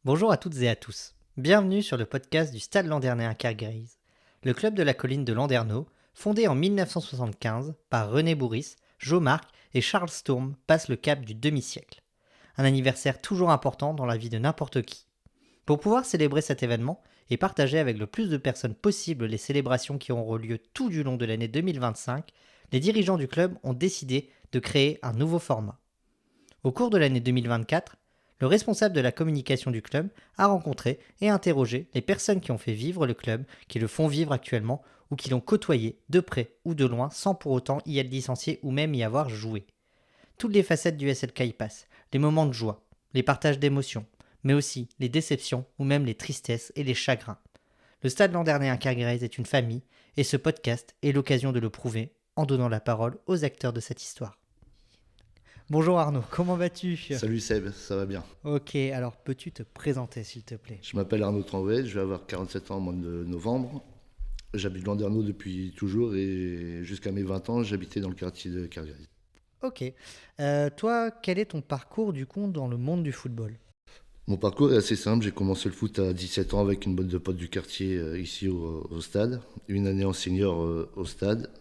Bonjour à toutes et à tous. Bienvenue sur le podcast du Stade Landernais à Kergueriz, le club de la colline de Landerneau, fondé en 1975 par René Bourris, Jo Marc et Charles Sturm, passe le cap du demi-siècle. Un anniversaire toujours important dans la vie de n'importe qui. Pour pouvoir célébrer cet événement et partager avec le plus de personnes possible les célébrations qui auront lieu tout du long de l'année 2025, les dirigeants du club ont décidé de créer un nouveau format. Au cours de l'année 2024, le responsable de la communication du club a rencontré et interrogé les personnes qui ont fait vivre le club, qui le font vivre actuellement ou qui l'ont côtoyé de près ou de loin sans pour autant y être licencié ou même y avoir joué. Toutes les facettes du SLK y passent, les moments de joie, les partages d'émotions, mais aussi les déceptions ou même les tristesses et les chagrins. Le Stade Landernais à Kergueriz est une famille et ce podcast est l'occasion de le prouver en donnant la parole aux acteurs de cette histoire. Bonjour Arnaud, comment vas-tu? Salut Seb, ça va bien. Ok, alors peux-tu te présenter s'il te plaît? Je m'appelle Arnaud Tranvet, je vais avoir 47 ans au mois de novembre. J'habite Landerneau depuis toujours et jusqu'à mes 20 ans, j'habitais dans le quartier de Kergueriz. Ok. Toi, quel est ton parcours du coup dans le monde du football? Mon parcours est assez simple, j'ai commencé le foot à 17 ans avec une bonne de potes du quartier ici au stade. Une année en senior au stade,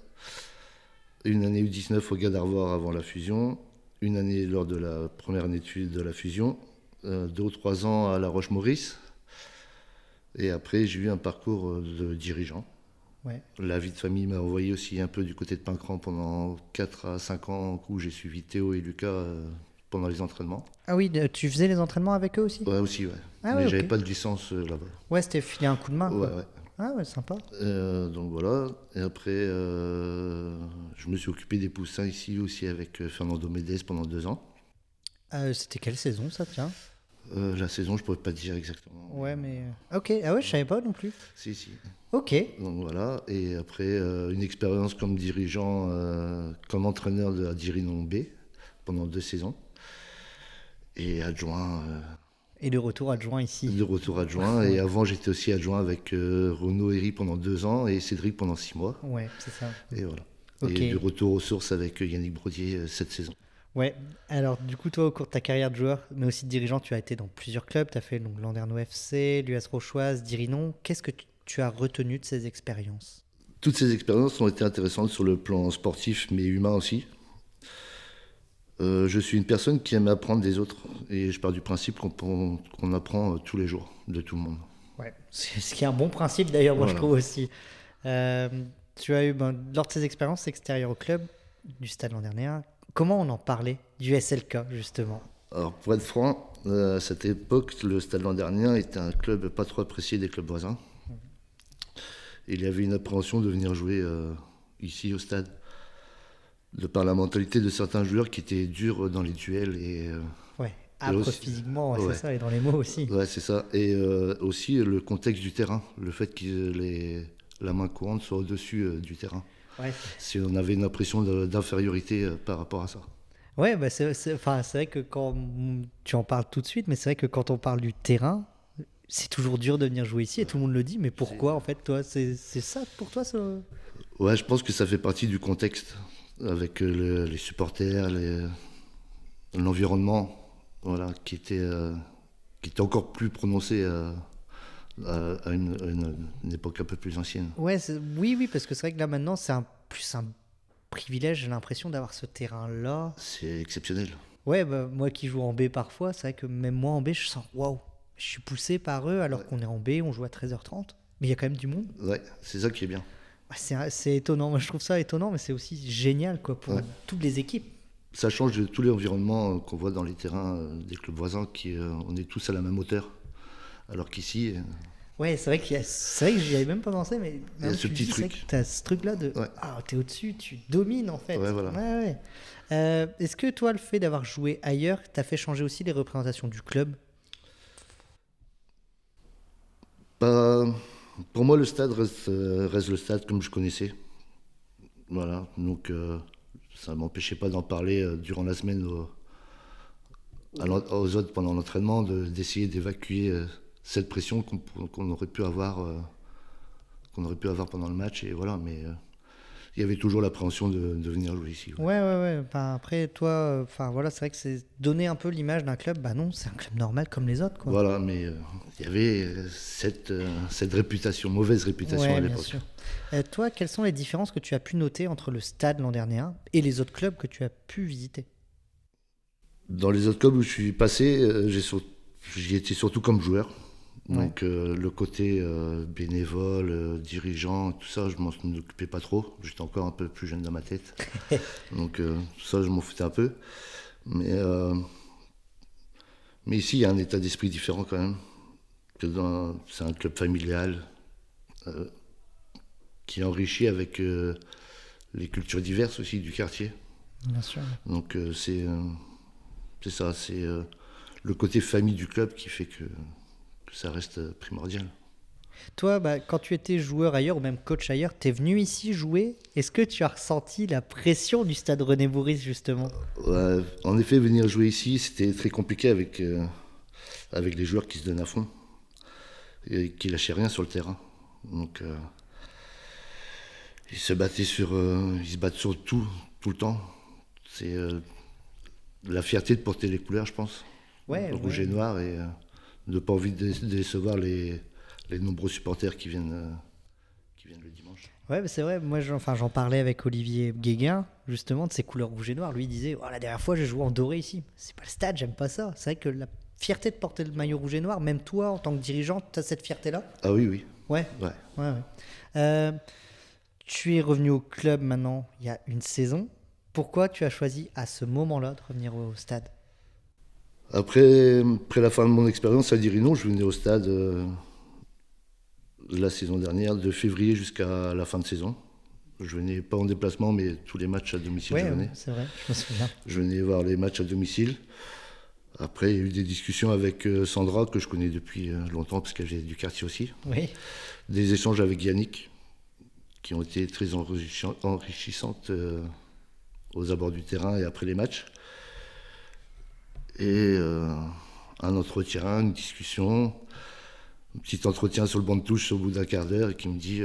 une année U19 au Gard d'Arvor avant la fusion, une année lors de la première année de la fusion, 2 ou 3 ans à La Roche-Maurice. Et après, j'ai eu un parcours de dirigeant. Ouais. La vie de famille m'a envoyé aussi un peu du côté de Pincran pendant 4 à 5 ans où j'ai suivi Théo et Lucas pendant les entraînements. Ah oui, tu faisais les entraînements avec eux aussi? Ouais, aussi, ouais. Ah ouais, Mais j'avais ok. pas de licence là-bas. Ouais, c'était filer un coup de main Ouais, quoi. ouais. Ah ouais, sympa. Donc voilà. Et après, je me suis occupé des poussins ici aussi avec Fernando Médez pendant 2 ans. C'était quelle saison ça, tiens? La saison, je pourrais pas te dire exactement. Ouais, mais. Ok, ah ouais, je savais pas non plus. Si, si. Ok. Donc voilà. Et après, une expérience comme dirigeant, comme entraîneur de la Dirinon B pendant 2 saisons. Et adjoint, Et de retour adjoint ici. de retour adjoint. Ouais, Et avant, j'étais aussi adjoint avec Renaud Herry pendant 2 ans et Cédric pendant 6 mois. ouais, c'est ça. Et voilà. Ok. Et du retour aux sources avec Yannick Brodier cette saison. Ouais, alors du coup, toi, au cours de ta carrière de joueur, mais aussi de dirigeant, tu as été dans plusieurs clubs. Tu as fait donc Landerneau FC, l'US Rochoise, Dirinon. Qu'est-ce que tu as retenu de ces expériences? Toutes ces expériences ont été intéressantes sur le plan sportif, mais humain aussi. Je suis une personne qui aime apprendre des autres. Et je pars du principe qu'on apprend tous les jours de tout le monde. Ouais, c'est ce qui est un bon principe d'ailleurs, moi je Voilà. trouve aussi. Euh, Tu as eu, lors de ces expériences extérieures au club du Stade Landernéen, comment on en parlait du SLK justement? Alors, pour être franc, à cette époque, le Stade Landerneau était un club pas trop apprécié des clubs voisins. Il y avait une appréhension de venir jouer ici au stade, de par la mentalité de certains joueurs qui étaient durs dans les duels Ouais, et âpre aussi, physiquement, ouais, c'est ouais, ça, et dans les mots aussi. ouais, c'est ça. Et aussi le contexte du terrain, le fait que la main courante soit au-dessus du terrain. Ouais, Si on avait une impression d'infériorité par rapport à ça. ouais bah enfin, c'est vrai que quand tu en parles tout de suite, mais c'est vrai que quand on parle du terrain, c'est toujours dur de venir jouer ici et tout le monde le dit, mais pourquoi en fait, toi, c'est ça pour toi ça? Ouais, je pense que ça fait partie du contexte avec les supporters, l'environnement, voilà, qui était encore plus prononcé à une époque un peu plus ancienne. Ouais, oui, oui, parce que c'est vrai que là maintenant, c'est plus un privilège, j'ai l'impression d'avoir ce terrain-là. C'est exceptionnel. Ouais, bah, moi qui joue en B parfois, c'est vrai que même moi en B, je sens waouh, je suis poussé par eux alors Ouais, qu'on est en B, on joue à 13h30, mais il y a quand même du monde. ouais, c'est ça qui est bien. Ouais, c'est étonnant, moi je trouve ça étonnant, mais c'est aussi génial quoi pour Ouais. toutes les équipes. Ça change de tous les environnements qu'on voit dans les terrains des clubs voisins, on est tous à la même hauteur. Alors qu'ici, Ouais, c'est vrai que j'y avais même pas pensé, mais il y a maintenant ce tu le petit dis, c'est vrai truc. que t'as ce truc-là de Ouais, ah, t'es au-dessus, tu domines en fait. ouais, voilà. Ouais, ouais. Est-ce que toi, le fait d'avoir joué ailleurs, t'as fait changer aussi les représentations du club? Bah, pour moi, le stade reste le stade comme je connaissais. Voilà, donc ça ne m'empêchait pas d'en parler durant la semaine aux autres pendant l'entraînement, d'essayer d'évacuer cette pression qu'on aurait pu avoir pendant le match. Et voilà, mais il y avait toujours l'appréhension de venir jouer ici. Ouais. Enfin, après, toi, enfin voilà, c'est vrai que c'est donner un peu l'image d'un club. Bah non, c'est un club normal comme les autres, quoi. Voilà, mais il y avait cette réputation, mauvaise réputation Ouais, à bien l'époque. sûr. Toi, quelles sont les différences que tu as pu noter entre le Stade l'an dernier et les autres clubs que tu as pu visiter? Dans les autres clubs où je suis passé, j'y étais surtout comme joueur. Ouais. Donc le côté bénévole, dirigeant, tout ça, je m'en occupais pas trop. J'étais encore un peu plus jeune dans ma tête. Donc ça, je m'en foutais un peu. Mais, euh, mais ici, il y a un état d'esprit différent quand même. C'est un club familial euh, qui est enrichi avec les cultures diverses aussi du quartier. Bien sûr. Donc c'est ça, c'est le côté famille du club qui fait que ça reste primordial. Toi, bah, quand tu étais joueur ailleurs ou même coach ailleurs, t'es venu ici jouer. Est-ce que tu as ressenti la pression du Stade René Bourris, justement? Ouais, en effet, venir jouer ici, c'était très compliqué avec les joueurs qui se donnent à fond et qui lâchaient rien sur le terrain. Donc ils se battent sur tout le temps. C'est la fierté de porter les couleurs, je pense, Ouais, rouge et noir, et de ne pas envie de décevoir les nombreux supporters qui viennent le dimanche. Ouais, mais c'est vrai. Moi, j'en parlais avec Olivier Guéguin, justement, de ces couleurs rouge et noir. Lui, il disait, oh, la dernière fois, j'ai joué en doré ici. C'est pas le Stade, j'aime pas ça. C'est vrai que la fierté de porter le maillot rouge et noir, même toi, en tant que dirigeant, tu as cette fierté-là? Ah oui, oui. Ouais. Ouais. Ouais. Euh, Tu es revenu au club maintenant il y a une saison. Pourquoi tu as choisi à ce moment-là de revenir au Stade? Après la fin de mon expérience à Dirino, je venais au stade la saison dernière, de février jusqu'à la fin de saison. Je venais pas en déplacement, mais tous les matchs à domicile, je Ouais, venais. c'est vrai, je me souviens. Je venais voir les matchs à domicile. Après, il y a eu des discussions avec Sandra, que je connais depuis longtemps, parce qu'elle vient du quartier aussi. Oui, Des échanges avec Yannick, qui ont été très enrichissantes aux abords du terrain et après les matchs. Et un entretien, une discussion, un petit entretien sur le banc de touche au bout d'un quart d'heure, et qui me dit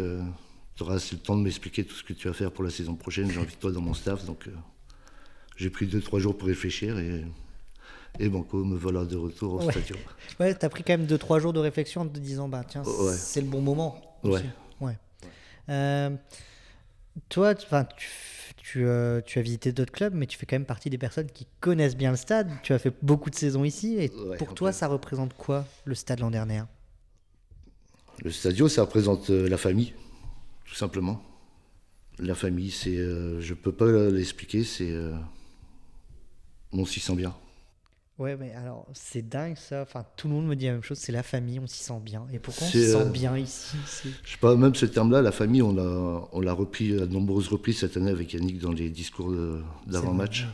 tu auras assez le temps de m'expliquer tout ce que tu vas faire pour la saison prochaine, j'ai envie de toi dans mon staff. Donc j'ai pris 2-3 jours pour réfléchir, et Banco me voilà de retour au ouais. stade. Ouais, t'as pris quand même 2-3 jours de réflexion en te disant, bah tiens, Ouais. c'est le bon moment. Ouais. Aussi. Ouais. Euh, Toi, tu as visité d'autres clubs, mais tu fais quand même partie des personnes qui connaissent bien le Stade. Tu as fait beaucoup de saisons ici. Et Ouais, pour un toi, peu. ça représente quoi, le Stade l'an dernier? Le stadio, ça représente la famille, tout simplement. La famille, je peux pas l'expliquer, on s'y sent bien. Ouais, mais alors, c'est dingue ça. Enfin, tout le monde me dit la même chose, c'est la famille, on s'y sent bien. Et pourquoi on C'est, s'y sent euh, bien ici? Je sais pas, même ce terme-là, la famille, on l'a repris à de nombreuses reprises cette année avec Yannick dans les discours C'est d'avant-match. vrai,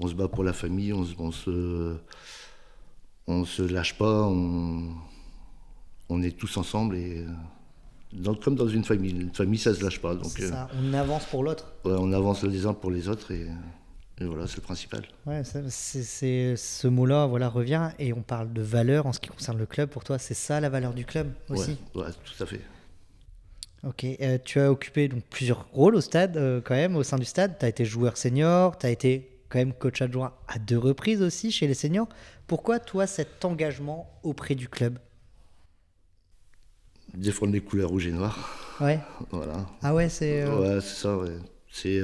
On se bat pour la famille, on se lâche pas, on est tous ensemble, et comme dans une famille. Une famille, ça se lâche pas. Donc c'est ça. On avance pour l'autre. ouais, on avance les uns pour les autres, et voilà, c'est le principal. Ouais, ce mot-là, voilà, revient et on parle de valeur en ce qui concerne le club. Pour toi, c'est ça la valeur du club aussi. Ouais, tout à fait. Ok. Tu as occupé donc plusieurs rôles au Stade, quand même, au sein du Stade. Tu as été joueur senior, tu as été quand même coach adjoint à 2 reprises aussi chez les seniors. Pourquoi toi cet engagement auprès du club? Défendre les couleurs rouge et noir. Ouais. Voilà. Ah ouais, c'est. Ouais, c'est ça, ouais. C'est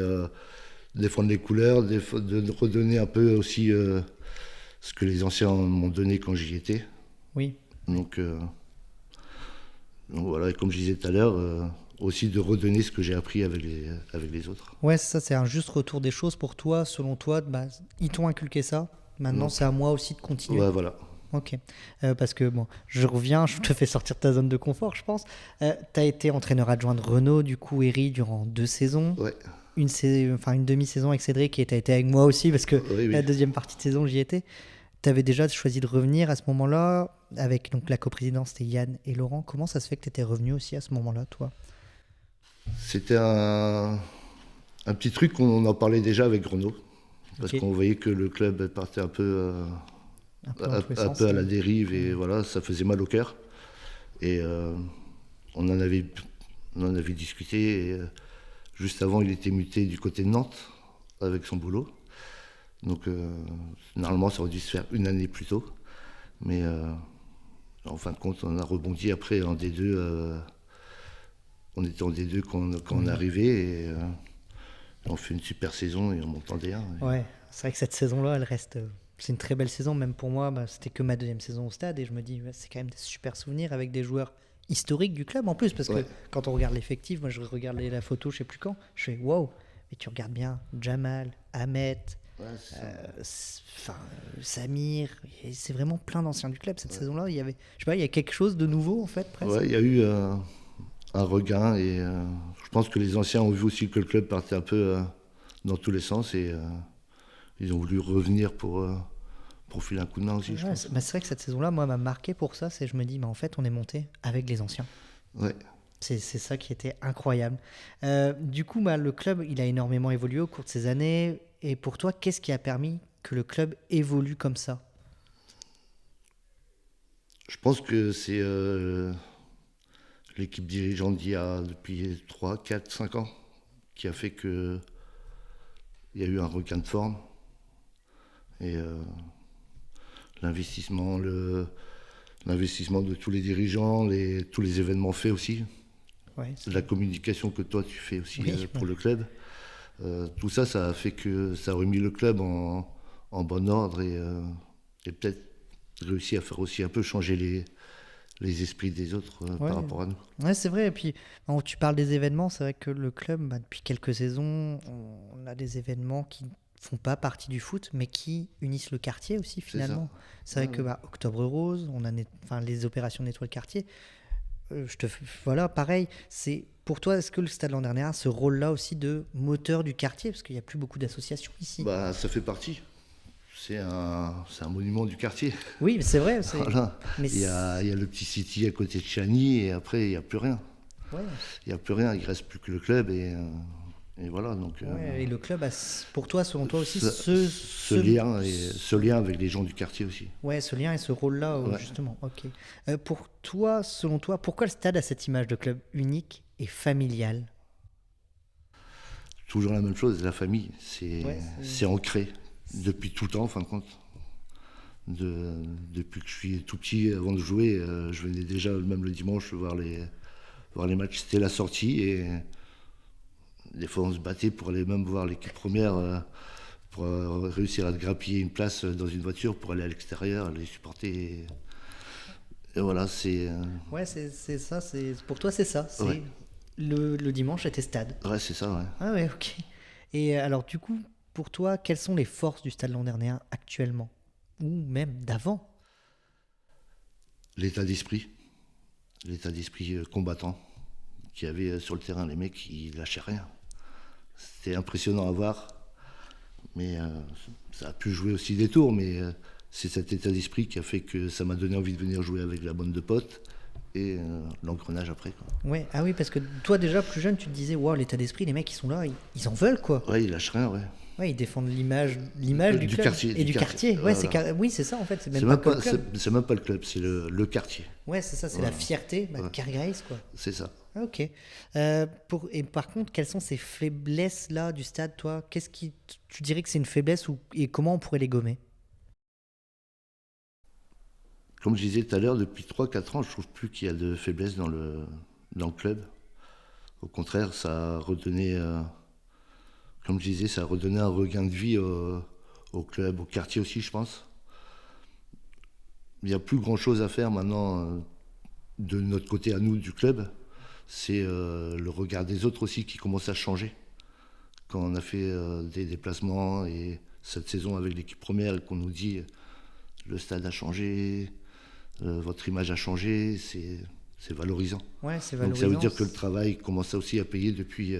défendre les couleurs, de redonner un peu aussi ce que les anciens m'ont donné quand j'y étais. Oui. Donc, voilà, et comme je disais tout à l'heure, aussi de redonner ce que j'ai appris avec les autres. Ouais, c'est ça, c'est un juste retour des choses pour toi, selon toi. Bah, ils t'ont inculqué ça. Maintenant, Non. c'est à moi aussi de continuer. Ouais, voilà. Ok. Parce que bon, je reviens, je te fais sortir de ta zone de confort, je pense. Tu as été entraîneur adjoint de Renault, du coup, Eri, durant 2 saisons. Ouais, Une demi-saison avec Cédric, et tu as été avec moi aussi, parce que oui, la oui. deuxième partie de saison, j'y étais. Tu avais déjà choisi de revenir à ce moment-là, avec donc la coprésidence, c'était Yann et Laurent. Comment ça se fait que tu étais revenu aussi à ce moment-là, toi? C'était un petit truc qu'on en parlait déjà avec Renault, parce Ok. qu'on voyait que le club partait un peu, Un peu dans tous les un sens, peu à la dérive, et voilà, ça faisait mal au cœur. Et on en avait discuté, et Juste avant, il était muté du côté de Nantes avec son boulot. Donc, normalement, ça aurait dû se faire une année plus tôt. Mais en fin de compte, on a rebondi après en D2. On était en D2 quand on est arrivé et on fait une super saison et on monte en D1. Ouais, c'est vrai que cette saison-là, elle reste. C'est une très belle saison, même pour moi. C'était que ma deuxième saison au stade et je me dis, ouais, c'est quand même des super souvenirs avec des joueurs historiques du club en plus. Parce que quand on regarde l'effectif, moi je regarde la photo, je sais plus quand, je fais waouh, mais tu regardes bien Jamal, Ahmet. Samir, c'est vraiment plein d'anciens du club cette saison-là. Il y avait, je sais pas, il y a quelque chose de nouveau en fait presque. Ouais, il y a eu un regain et je pense que les anciens ont vu aussi que le club partait un peu dans tous les sens et ils ont voulu revenir pour filer un coup de main aussi. Ouais, c'est vrai que cette saison-là, moi, m'a marqué pour ça. Je me dis, mais en fait, on est monté avec les anciens. Ouais. C'est ça qui était incroyable. Du coup, le club, il a énormément évolué au cours de ces années. Et pour toi, qu'est-ce qui a permis que le club évolue comme ça? Je pense que c'est l'équipe dirigeante d'il y a depuis 3, 4, 5 ans qui a fait qu'il y a eu un regain de forme. Et l'investissement de tous les dirigeants, tous les événements faits aussi. Ouais, la communication que toi tu fais aussi pour le club. Tout ça, ça a fait que ça a remis le club en bon ordre et peut-être réussi à faire aussi un peu changer les esprits des autres par rapport à nous. Ouais, c'est vrai. Et puis, quand tu parles des événements, c'est vrai que le club, depuis quelques saisons, on a des événements qui font pas partie du foot, mais qui unissent le quartier aussi finalement. C'est vrai que Octobre Rose, on a les opérations nettoie le quartier. Voilà, pareil. C'est pour toi, est-ce que le Stade Landernéen a ce rôle-là aussi de moteur du quartier, parce qu'il n'y a plus beaucoup d'associations ici? Bah, ça fait partie. C'est un monument du quartier. Oui, c'est vrai. Voilà. Mais il y a le petit City à côté de Chagny et après il n'y a plus rien. Ouais. Il n'y a plus rien, il ne reste plus que le club et voilà. Donc, et le club a, pour toi, selon toi aussi, ce lien avec les gens du quartier aussi. Ouais, ce lien et ce rôle-là, justement. Ok. Pour toi, selon toi, pourquoi le Stade a cette image de club unique et familial? Toujours la même chose, la famille, c'est ancré depuis tout le temps, en fin de compte. Depuis que je suis tout petit, avant de jouer, je venais déjà, même le dimanche, voir les matchs. C'était la sortie et des fois on se battait pour aller même voir l'équipe première, pour réussir à grappiller une place dans une voiture pour aller à l'extérieur, aller supporter. Et voilà, c'est... Ouais, c'est ça, pour toi c'est ça, c'est le dimanche était Stade. Ouais, c'est ça, ouais. Ah ouais, ok. Et alors du coup, pour toi, quelles sont les forces du Stade Landernéen actuellement? Ou même d'avant? L'état d'esprit combattant qu'il y avait sur le terrain. Les mecs, ils lâchaient rien. C'était impressionnant à voir, mais ça a pu jouer aussi des tours, mais c'est cet état d'esprit qui a fait que ça m'a donné envie de venir jouer avec la bande de potes et l'engrenage après, quoi. Ouais, ah oui, parce que toi déjà plus jeune, tu te disais, waouh, l'état d'esprit, les mecs ils sont là, ils en veulent quoi. Ouais, ils lâchent rien, ouais. Ouais, ils défendent l'image du club quartier, et du quartier. Ouais, voilà. Oui, c'est ça en fait. C'est même pas le club. C'est même pas le club, c'est le quartier. Ouais, c'est ça, c'est la fierté, Carglass quoi. C'est ça. Ok. Et par contre, quelles sont ces faiblesses là du Stade, toi? Qu'est-ce qui, tu dirais que c'est une faiblesse et comment on pourrait les gommer? Comme je disais tout à l'heure, depuis 3-4 ans, je trouve plus qu'il y a de faiblesse dans le club. Au contraire, ça a redonné, comme je disais, ça a redonné un regain de vie au club, au quartier aussi, je pense. Il n'y a plus grand-chose à faire maintenant de notre côté à nous, du club. C'est le regard des autres aussi qui commence à changer. Quand on a fait des déplacements et cette saison avec l'équipe première et qu'on nous dit le stade a changé, votre image a changé, c'est valorisant. Ouais, c'est valorisant. Donc ça veut dire que le travail commence aussi à payer depuis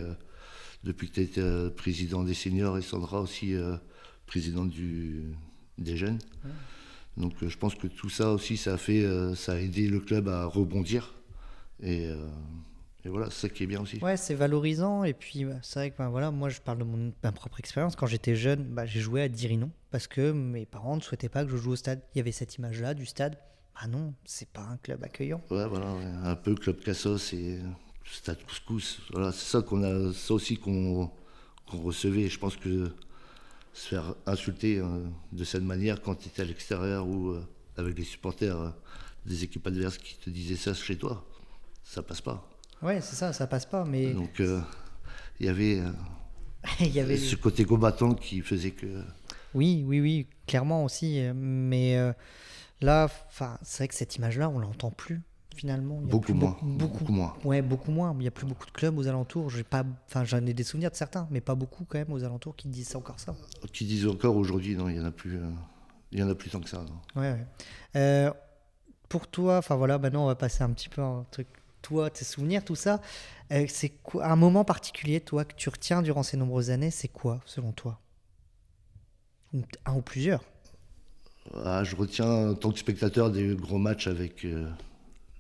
que tu es président des seniors et Sandra aussi présidente des jeunes. Ouais. Donc je pense que tout ça aussi, ça a aidé le club à rebondir. Et voilà, c'est ça qui est bien aussi. Ouais, c'est valorisant. Et puis, c'est vrai que voilà, moi, je parle de ma propre expérience. Quand j'étais jeune, j'ai joué à Dirinon parce que mes parents ne souhaitaient pas que je joue au stade. Il y avait cette image-là du stade. Ah non, c'est pas un club accueillant. Ouais, voilà, ouais. Un peu club Cassos et Stade Couscous. Voilà, c'est ça ça aussi qu'on recevait. Je pense que se faire insulter de cette manière quand tu étais à l'extérieur ou avec les supporters des équipes adverses qui te disaient ça chez toi, ça passe pas. Ouais, c'est ça, ça passe pas. Mais Donc il y avait il y avait. ce côté combattant qui faisait que... Oui, oui, oui, clairement aussi. Mais là, enfin, c'est vrai que cette image-là, on l'entend plus finalement. Il y a Beaucoup plus moins, beaucoup, beaucoup moins. ouais, beaucoup moins. Il y a plus beaucoup de clubs aux alentours. J'ai pas, enfin, j'en ai des souvenirs de certains, mais pas beaucoup quand même aux alentours qui disent encore ça. Qui disent encore aujourd'hui, non, il y en a plus, il y en a plus tant que ça. Non. Ouais, ouais. Euh, pour toi, enfin voilà, maintenant on va passer un petit peu à un truc. Toi, tes souvenirs, tout ça, c'est quoi un moment particulier, toi, que tu retiens durant ces nombreuses années, c'est quoi, selon toi? Un ou plusieurs? Ah, je retiens en tant que spectateur des gros matchs avec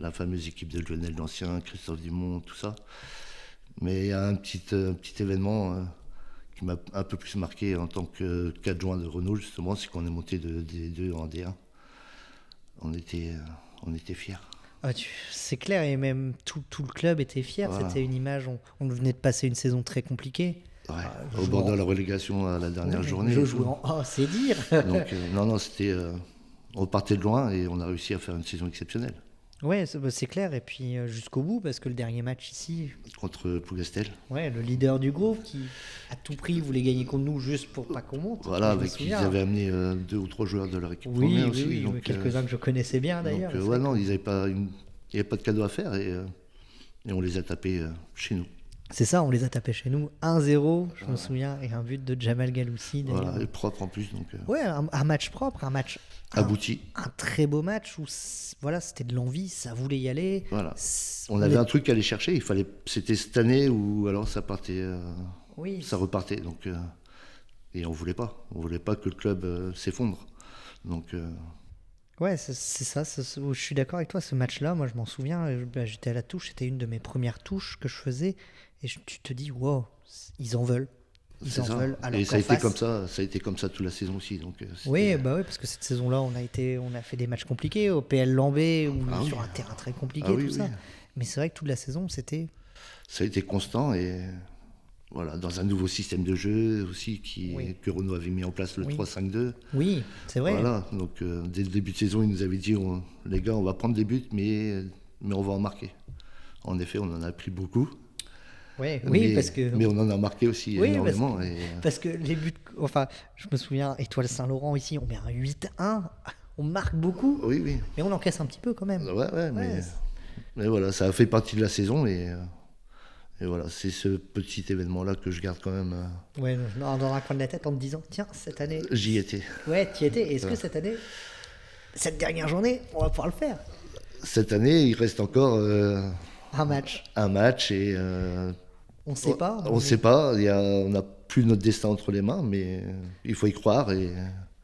la fameuse équipe de Lionel l'Ancien, Christophe Dumont, tout ça. Mais il y a un petit événement qui m'a un peu plus marqué en tant qu'adjoint de Renault, justement, c'est qu'on est monté de D2 en D1. On était, on était fiers. Ah, c'est clair, et même tout le club était fier. Voilà. C'était une image. On venait de passer une saison très compliquée. Ouais, je au bord vois- de la relégation à la dernière Ouais, journée. je et jouais tout. en A, c'est dire. Donc, non, non, c'était. On partait de loin et on a réussi à faire une saison exceptionnelle Ouais, c'est clair. Et puis jusqu'au bout, parce que le dernier match ici, contre Plougastel. ouais, le leader du groupe qui, à tout prix, voulait gagner contre nous juste pour pas qu'on monte. Voilà, Je me avec ils souviens. avaient amené 2 ou 3 joueurs de leur équipe Oui, première oui, aussi. oui, donc, quelques-uns que je connaissais bien d'ailleurs. donc, C'est ouais, vrai non, que- ils avaient pas il n'y avait pas de cadeau à faire et on les a tapés chez nous. C'est ça, on les a tapés chez nous. 1-0, je me souviens, et un but de Jamal Galoussi d'ailleurs. Voilà, et propre en plus, donc Ouais, un match propre, un match. abouti. Un très beau match où voilà, c'était de l'envie, ça voulait y aller. Voilà. C'est- On avait est- un truc à aller chercher. C'était cette année où alors ça partait, Oui, ça repartait. Donc, et on voulait pas. On voulait pas que le club s'effondre. Donc, ouais, c'est ça. Je suis d'accord avec toi. Ce match-là, moi, je m'en souviens. J'étais à la touche. C'était une de mes premières touches que je faisais. Et tu te dis, wow, ils en veulent. Ils c'est en ça. veulent. Alors Et ça a qu'en été face- comme ça. Ça a été comme ça toute la saison aussi. Donc, Oui, bah oui, parce que cette saison-là, on a fait des matchs compliqués au PL Lambé, ou Ah oui. sur un terrain très compliqué, Ah oui, tout ça. oui. Mais c'est vrai que toute la saison, c'était. Ça a été constant et voilà, dans un nouveau système de jeu aussi Oui. que Renault avait mis en place, le Oui. 3-5-2. Oui, c'est vrai. Voilà, donc dès le début de saison, ils nous avaient dit les gars, on va prendre des buts, mais on va en marquer. En effet, on en a pris beaucoup. Ouais, oui, mais, parce que. mais on en a marqué aussi Oui, énormément. Parce que les buts. Enfin, je me souviens, Étoile Saint-Laurent, ici, on met un 8-1. On marque beaucoup, Oui, oui. mais on encaisse un petit peu quand même. Ouais, mais voilà, ça a fait partie de la saison et voilà, c'est ce petit événement-là que je garde quand même. Ouais, dans un coin de la tête en te disant, tiens, cette année. J'y étais. Ouais, tu y étais. Est-ce que cette année, cette dernière journée, on va pouvoir le faire? Cette année, il reste encore Un match. un match et On sait pas. on ne sait pas. On n'a plus notre destin entre les mains, mais il faut y croire et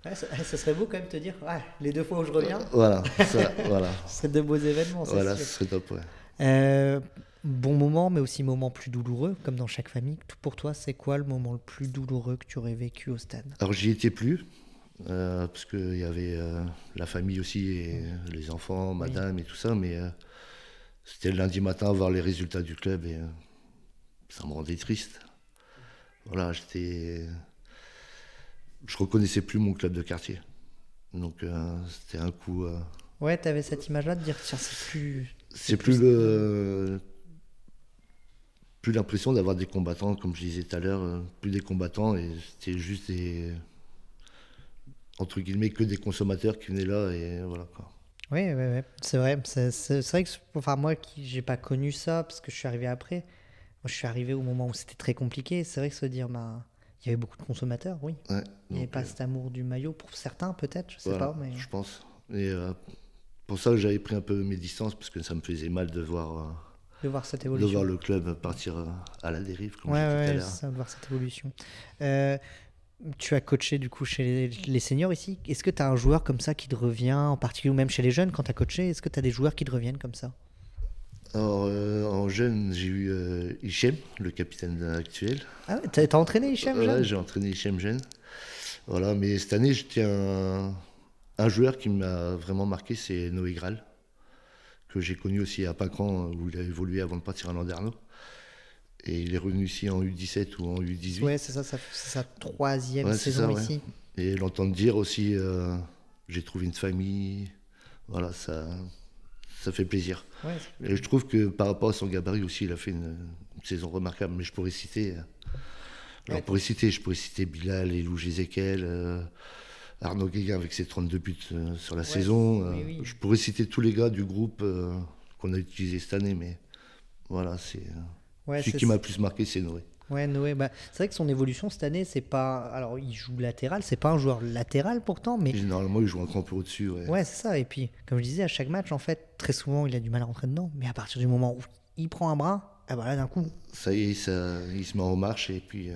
Ouais, ça serait beau quand même de te dire, ouais, les 2 fois où je reviens, voilà, voilà, ce serait de beaux événements, c'est voilà, sûr. ce serait top. Ouais. Bon moment, mais aussi moment plus douloureux, comme dans chaque famille. Pour toi, c'est quoi le moment le plus douloureux que tu aurais vécu au stade? Alors j'y étais plus parce qu'il y avait la famille aussi et les enfants, madame et tout ça, mais c'était le lundi matin voir les résultats du club et ça me rendait triste. Voilà, je reconnaissais plus mon club de quartier, donc c'était un coup. Ouais, t'avais cette image-là de dire, tiens, C'est plus l'impression d'avoir des combattants, comme je disais tout à l'heure, plus des combattants, et c'était juste entre guillemets, que des consommateurs qui venaient là, et voilà quoi. Oui, ouais, ouais. C'est vrai. C'est vrai que enfin, moi, j'ai pas connu ça parce que je suis arrivé après. Moi, je suis arrivé au moment où c'était très compliqué. C'est vrai que se dire, bah, il y avait beaucoup de consommateurs, oui. Ouais, Il n'y avait donc, pas cet amour du maillot pour certains, peut-être, je sais voilà, pas. Mais... je pense. Et pour ça, j'avais pris un peu mes distances, parce que ça me faisait mal de voir De voir cette évolution. le club partir à la dérive, comme Ouais, je disais tout à ouais, l'heure. c'est ça, de voir cette évolution. Tu as coaché du coup chez les seniors ici. Est-ce que tu as un joueur comme ça qui te revient, en particulier ou même chez les jeunes quand tu as coaché? Est-ce que tu as des joueurs qui te reviennent comme ça? Alors, en jeune, j'ai eu Hichem, le capitaine actuel. Ah ouais, t'as entraîné Hichem Ouais, jeune? j'ai entraîné Hichem jeune. Voilà, mais cette année, j'étais un joueur qui m'a vraiment marqué, c'est Noé Graal, que j'ai connu aussi à Pincran, où il a évolué avant de partir à Landerneau. Et il est revenu ici en U17 ou en U18. Ouais, c'est ça, c'est sa 3e Ouais, c'est saison ça, ouais. ici. Et l'entendre dire aussi, j'ai trouvé une famille, voilà, ça fait plaisir. Ouais, Et je trouve que par rapport à son gabarit aussi, il a fait une saison remarquable. Mais je pourrais citer, Ouais. je pourrais citer Bilal, Elou Jézékel, Arnaud Guéguin avec ses 32 buts sur la saison. oui. Je pourrais citer tous les gars du groupe qu'on a utilisé cette année, mais voilà, Ouais, celui qui m'a le plus marqué, c'est Noé. Ouais, Noé, bah, c'est vrai que son évolution cette année, c'est pas. Alors, il joue latéral, c'est pas un joueur latéral pourtant, mais. Généralement, il joue un cran peu au-dessus. Ouais. Ouais, c'est ça. Et puis, comme je disais, à chaque match, en fait, très souvent, il a du mal à rentrer dedans. Mais à partir du moment où il prend un bras, ah bah là, d'un coup. Ça y est, il se met en marche et puis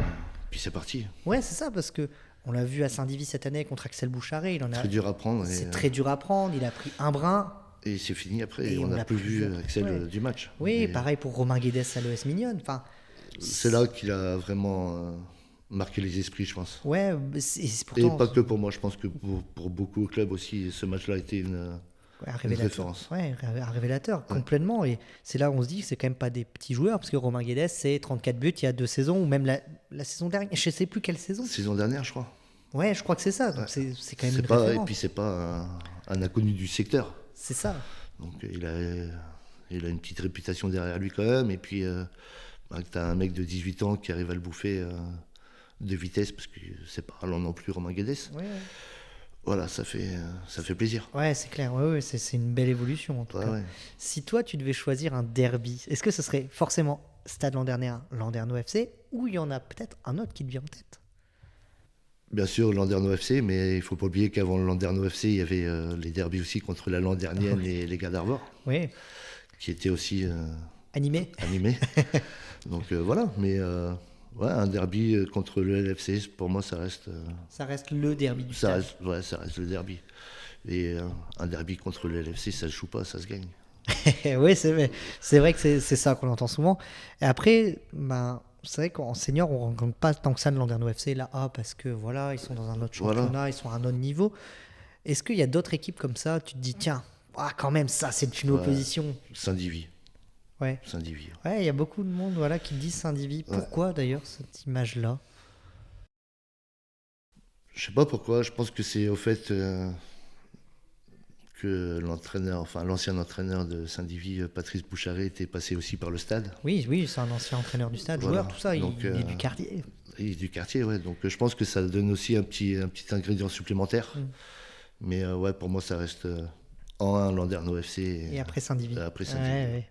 c'est parti. Ouais, c'est ça, parce que on l'a vu à Saint-Divis cette année contre Axel Boucharé. Très dur à prendre. C'est très dur à prendre. Il a pris un brin. Et c'est fini après. Et On on n'a l'a plus plus vu vu. Axel Ouais. du match. Oui, Et pareil pour Romain Guedes à l'ES Mignonne. Enfin, c'est là qu'il a vraiment marqué les esprits, je pense. ouais, c'est Et pourtant pas que pour moi, je pense que pour beaucoup de clubs aussi, ce match-là a été une un révélateur. référence. Ouais, un révélateur, Ouais. complètement. Et c'est là où on se dit que c'est quand même pas des petits joueurs, parce que Romain Guedes, c'est 34 buts il y a 2 saisons, ou même la saison dernière. Je sais plus quelle saison. Saison dernière, je crois. Ouais, je crois que c'est ça. Donc Ouais. c'est quand même une Et référence. puis c'est pas un inconnu du secteur. C'est ça. Donc il a une petite réputation derrière lui quand même. Et puis tu as un mec de 18 ans qui arrive à le bouffer de vitesse, parce que c'est pas allant non plus Romain Guedes. Ouais, Voilà, ça fait plaisir. ouais, c'est clair. Ouais, c'est une belle évolution en tout Ouais, cas. ouais. Si toi, tu devais choisir un derby, est-ce que ce serait forcément Stade Landernéen, Landerneau FC, ou il y en a peut-être un autre qui te vient en tête? Bien sûr, Landerneau FC, mais il faut pas oublier qu'avant le Landerneau FC, il y avait les derbies aussi contre la Landernienne et les gars d'Arvor, Oui, qui étaient aussi animé. animés. Donc voilà, mais ouais, un derby contre le LFC, pour moi, ça reste, Ça reste le derby du stade. ça reste le derby. Et un derby contre le LFC, ça se joue pas, ça se gagne. Oui, c'est vrai que c'est ça qu'on entend souvent. Et après, ben, c'est vrai qu'en senior, on ne rencontre pas tant que ça de Landerneau FC, là, parce que voilà, ils sont dans un autre Voilà. championnat, ils sont à un autre niveau. Est-ce qu'il y a d'autres équipes comme ça, tu te dis, tiens, quand même, ça, c'est une Ouais. opposition. Saint-Divy. Ouais. Saint-Divy. Ouais, il y a beaucoup de monde voilà, qui dit Saint-Divis. Ouais. Pourquoi d'ailleurs cette image-là? Je sais pas pourquoi, je pense que c'est au fait que l'entraîneur, enfin l'ancien entraîneur de Saint-Divy, Patrice Boucharé, était passé aussi par le stade. Oui, c'est un ancien entraîneur du stade, Voilà. joueur, tout ça, Donc, il est du quartier. Et du quartier, ouais. Donc je pense que ça donne aussi un petit ingrédient supplémentaire. Mm. Mais ouais, pour moi, ça reste en 1 Landerneau FC. Et après Saint-Divis. Après Saint-Divy.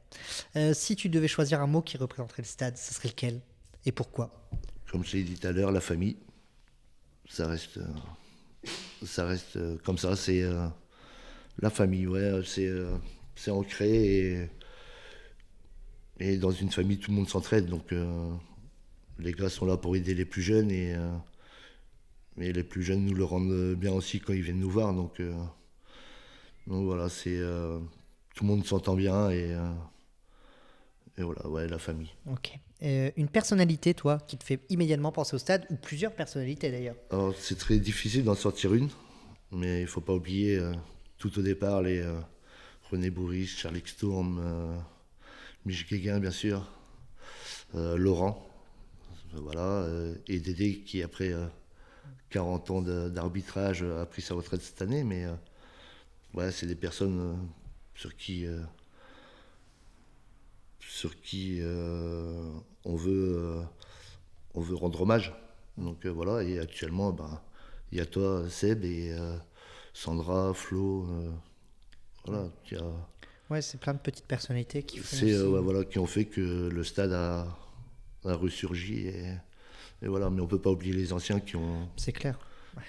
Ouais. Si tu devais choisir un mot qui représenterait le stade, ce serait lequel? Et pourquoi? Comme je l'ai dit tout à l'heure, la famille, ça reste comme ça. C'est la famille, ouais. C'est ancré et dans une famille, tout le monde s'entraide. Donc les gars sont là pour aider les plus jeunes et les plus jeunes nous le rendent bien aussi quand ils viennent nous voir. Donc voilà, tout le monde s'entend bien et voilà, ouais, la famille. Ok. Une personnalité, toi, qui te fait immédiatement penser au stade, ou plusieurs personnalités d'ailleurs? Alors c'est très difficile d'en sortir une, mais il faut pas oublier tout au départ les René Bourris, Charles Sturm, Mich Guéguin bien sûr, Laurent, voilà, et Dédé qui après 40 ans d'arbitrage a pris sa retraite cette année, mais ouais, c'est des personnes sur qui on veut rendre hommage. Donc voilà, et actuellement, il y a toi, Seb, et Sandra, Flo, voilà, Ouais, c'est plein de petites personnalités qui font c'est, aussi- ouais, voilà, qui ont fait que le stade a ressurgi. Et voilà, mais on peut pas oublier les anciens C'est clair.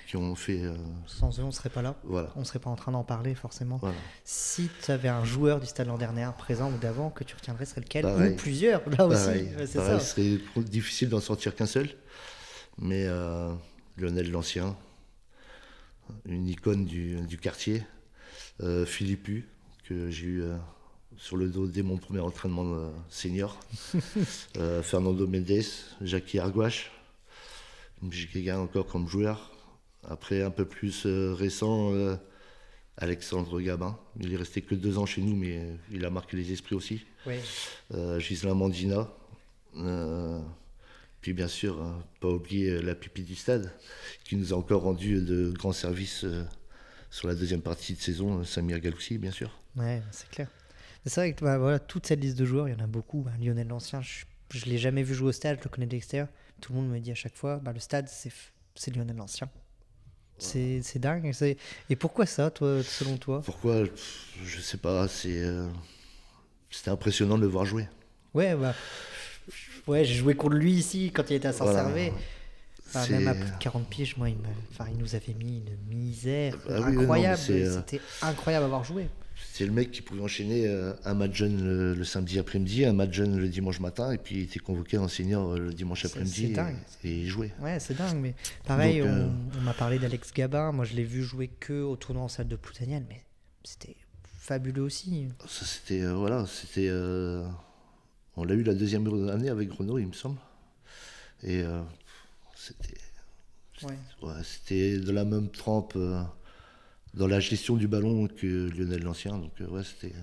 qui ont fait. Sans eux, on serait pas là. Voilà. On serait pas en train d'en parler forcément. Voilà. Si tu avais un joueur du stade Landernéen présent ou d'avant que tu retiendrais, serait lequel? Pareil. Ou plusieurs, là aussi. Pareil, Ouais, c'est pareil, ça. ce serait difficile d'en sortir qu'un seul. Mais Lionel l'Ancien, une icône du quartier. Philippe Hu, que j'ai eu sur le dos dès mon premier entraînement senior. Fernando Mendes, Jackie Arguache, Mich Guéguin encore comme joueur. Après, un peu plus récent, Alexandre Gabin. Il est resté que 2 ans chez nous, mais il a marqué les esprits aussi. Oui. Ghislain Mandina. Puis bien sûr, pas oublier la pupille du stade, qui nous a encore rendu de grands services sur la deuxième partie de saison, Samir Galoussi, bien sûr. Ouais, c'est clair. C'est vrai que voilà, toute cette liste de joueurs, il y en a beaucoup. Lionel L'Ancien, je ne l'ai jamais vu jouer au stade, je le connais de l'extérieur. Tout le monde me dit à chaque fois, le stade, c'est Lionel L'Ancien. C'est dingue. Et pourquoi ça, toi, selon toi? Pourquoi? Je sais pas, c'était impressionnant de le voir jouer. Ouais, ouais, j'ai joué contre lui ici quand il était à Saint-Servais. Voilà. Même à plus de 40 piges, moi, il nous avait mis une misère Ah oui, incroyable. non, c'était incroyable à avoir joué. C'est le mec qui pouvait enchaîner un match jeune le samedi après-midi, un match jeune le dimanche matin, et puis il était convoqué en senior le dimanche après-midi. C'est dingue. Et il jouait. Ouais, c'est dingue. Mais pareil, Donc, on m'a parlé d'Alex Gabin. Moi, je l'ai vu jouer que au tournoi en salle de Ploutaniel, mais c'était fabuleux aussi. Ça, c'était. On l'a eu la deuxième année avec Renault, il me semble. Et c'était de la même trempe dans la gestion du ballon que Lionel L'Ancien. Donc, c'était.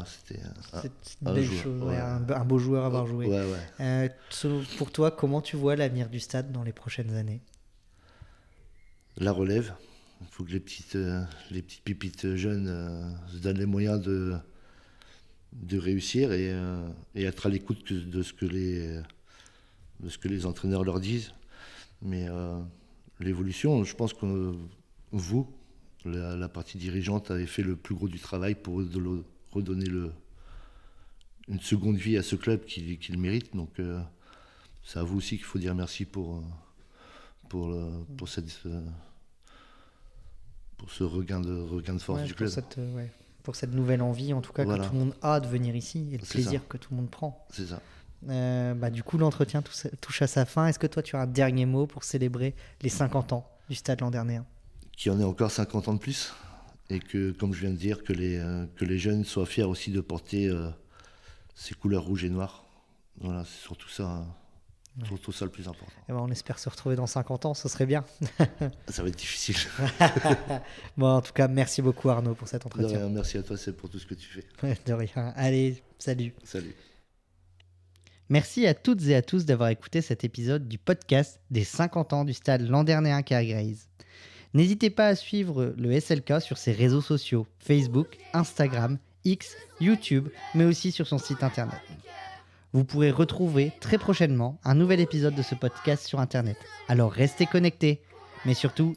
C'était une belle joueur, chose, un beau joueur à avoir joué. Ouais. Pour toi, comment tu vois l'avenir du stade dans les prochaines années? La relève. Il faut que les petites pépites jeunes se donnent les moyens de réussir et être à l'écoute de ce que les entraîneurs leur disent. Mais l'évolution, je pense que vous, la partie dirigeante, avez fait le plus gros du travail pour redonner une seconde vie à ce club qui le mérite. Donc c'est à vous aussi qu'il faut dire merci pour ce regain de force du club. Pour cette nouvelle envie, en tout cas, que tout le monde a de venir ici et le plaisir ça. Que tout le monde prend. C'est ça. Du coup, l'entretien touche à sa fin. Est-ce que toi, tu as un dernier mot pour célébrer les 50 ans du Stade Landernéen? Qu'il y en ait encore 50 ans de plus et que, comme je viens de dire, que les jeunes soient fiers aussi de porter ces couleurs rouges et noires. Voilà, c'est surtout ça. Surtout ça le plus important. On espère se retrouver dans 50 ans, ce serait bien. Ça va être difficile. Bon, en tout cas, merci beaucoup Arnaud pour cet entretien. De rien, merci à toi, c'est pour tout ce que tu fais. De rien. Allez, salut. Salut. Merci à toutes et à tous d'avoir écouté cet épisode du podcast des 50 ans du Stade Landernéen Carglaze. N'hésitez pas à suivre le SLK sur ses réseaux sociaux, Facebook, Instagram, X, YouTube, mais aussi sur son site internet. Vous pourrez retrouver très prochainement un nouvel épisode de ce podcast sur internet. Alors restez connectés, mais surtout,